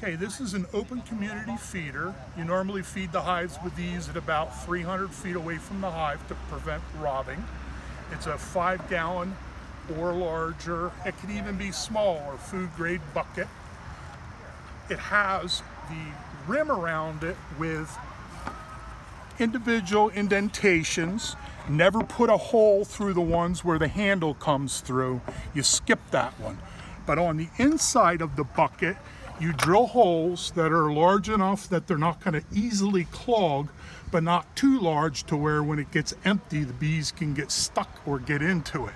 Okay, this is an open community feeder. You normally feed the hives with these at about 300 feet away from the hive to prevent robbing. It's a 5-gallon or larger. It can even be smaller, food grade bucket. It has the rim around it with individual indentations. Never put a hole through the ones where the handle comes through. You skip that one. But on the inside of the bucket, you drill holes that are large enough that they're not going to easily clog, but not too large to where when it gets empty, the bees can get stuck or get into it.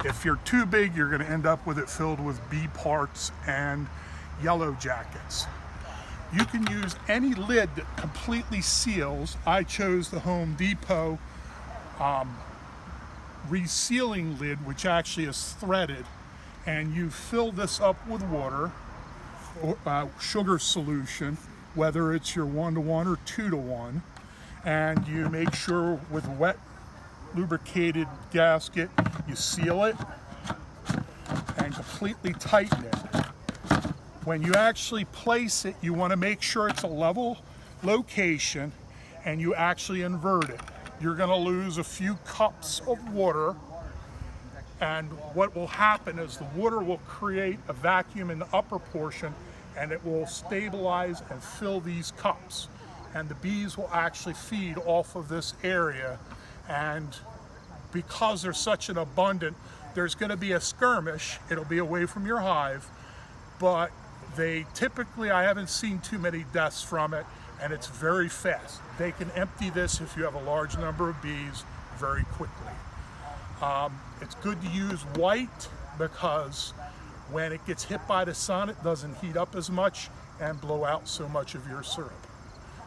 If you're too big, you're going to end up with it filled with bee parts and yellow jackets. You can use any lid that completely seals. I chose the Home Depot resealing lid, which actually is threaded, and you fill this up with water, sugar solution, whether it's your 1-to-1 or 2-to-1, and you make sure with wet lubricated gasket you seal it and completely tighten it. When you actually place it, you want to make sure it's a level location and you actually invert it. You're going to lose a few cups of water, and what will happen is the water will create a vacuum in the upper portion and it will stabilize and fill these cups, and the bees will actually feed off of this area. And because there's such an abundant, there's going to be a skirmish. It'll be away from your hive, but they typically, I haven't seen too many deaths from it, and it's very fast. They can empty this if you have a large number of bees very quickly. It's good to use white because when it gets hit by the sun, it doesn't heat up as much and blow out so much of your syrup.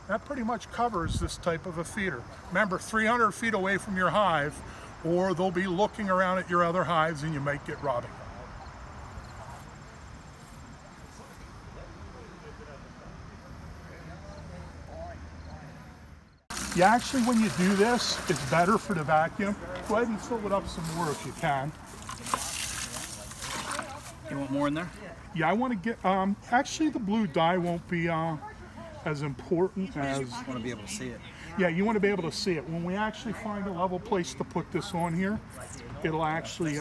That pretty much covers this type of a feeder. Remember, 300 feet away from your hive, or they'll be looking around at your other hives and you might get robbing. Yeah, actually, when you do this, it's better for the vacuum. Go ahead and fill it up some more if you can. You want more in there? Yeah, I want to get, actually the blue dye won't be as important as... You want to be able to see it. Yeah, you want to be able to see it. When we actually find a level place to put this on here, it'll actually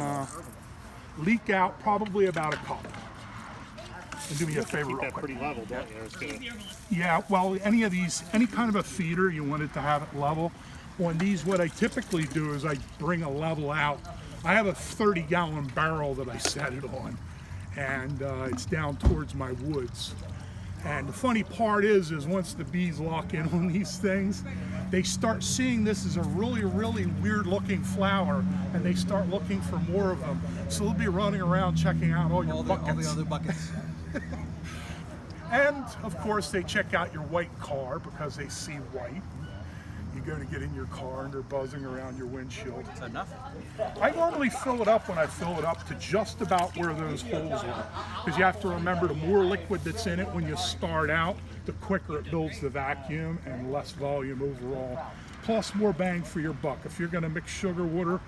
leak out probably about a cup. And do me a favor real quick. Pretty level, don't you? It's gonna... Yeah, well, any of these, any kind of a feeder, you want it to have it level. On these, what I typically do is I bring a level out. I have a 30-gallon barrel that I set it on, and it's down towards my woods. And the funny part is once the bees lock in on these things, they start seeing this as a really, really weird-looking flower, and they start looking for more of them. So they'll be running around checking out all your buckets. All the other buckets. And of course they check out your white car because they see white. You go to get in your car and they're buzzing around your windshield. Is that enough? I normally fill it up when I fill it up to just about where those holes are, because you have to remember the more liquid that's in it when you start out, the quicker it builds the vacuum and less volume overall. Plus more bang for your buck. If you're going to mix sugar water,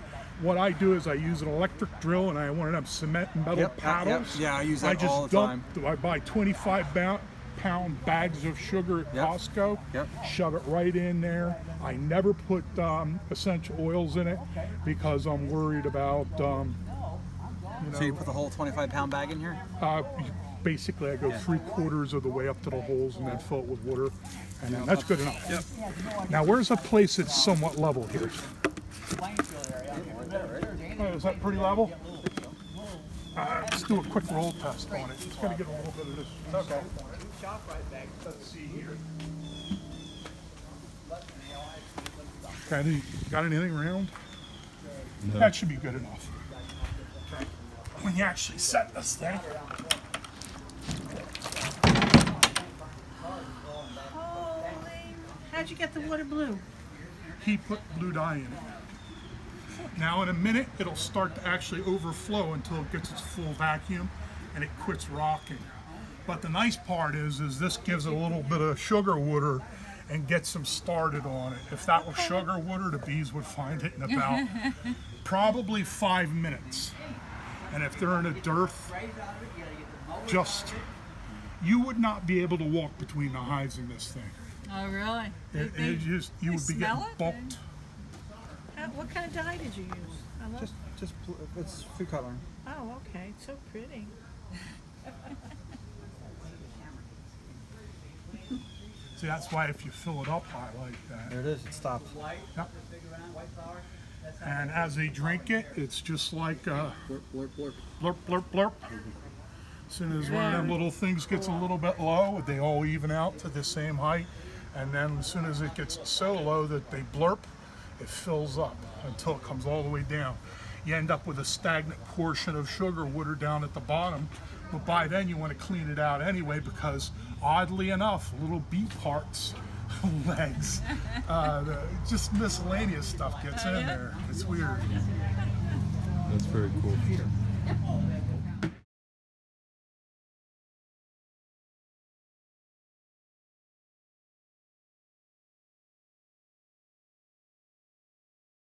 what I do is I use an electric drill, and I want them cement and metal paddles. Yeah, I use that all the time. I buy 25-pound bags of sugar at Costco, shove it right in there. I never put essential oils in it because I'm worried about, So you put the whole 25-pound bag in here? Basically, I go 3/4 of the way up to the holes and then fill it with water, and then that's good enough. Yep. Now, where's a place that's somewhat level here? Oh, is that pretty level? Let's do a quick roll test on it. It's going to get a little bit of this. Okay. Let's see here. Got anything around? No. That should be good enough. When you actually set this thing. How'd you get the water blue? He put blue dye in it. Now in a minute it'll start to actually overflow until it gets its full vacuum and it quits rocking. But the nice part is this gives it a little bit of sugar water and gets them started on it. If that was sugar water, the bees would find it in about probably 5 minutes. And if they're in a dearth, just You would not be able to walk between the hives in this thing. Oh, really? You would be smell getting it? bulked. What kind of dye did you use? I love. It's food coloring. Oh, okay. It's so pretty. See, that's why if you fill it up high like that. There it is. It stopped. Yep. And as they drink it, it's just like Blurp, blurp, blurp. blurp, blurp, blurp. As soon as one of them little things gets a little bit low, they all even out to the same height. And then as soon as it gets so low that they blurp, it fills up until it comes all the way down. You end up with a stagnant portion of sugar water down at the bottom, but by then you want to clean it out anyway because oddly enough, little beet parts, legs, just miscellaneous stuff gets in there. It's weird. That's very cool.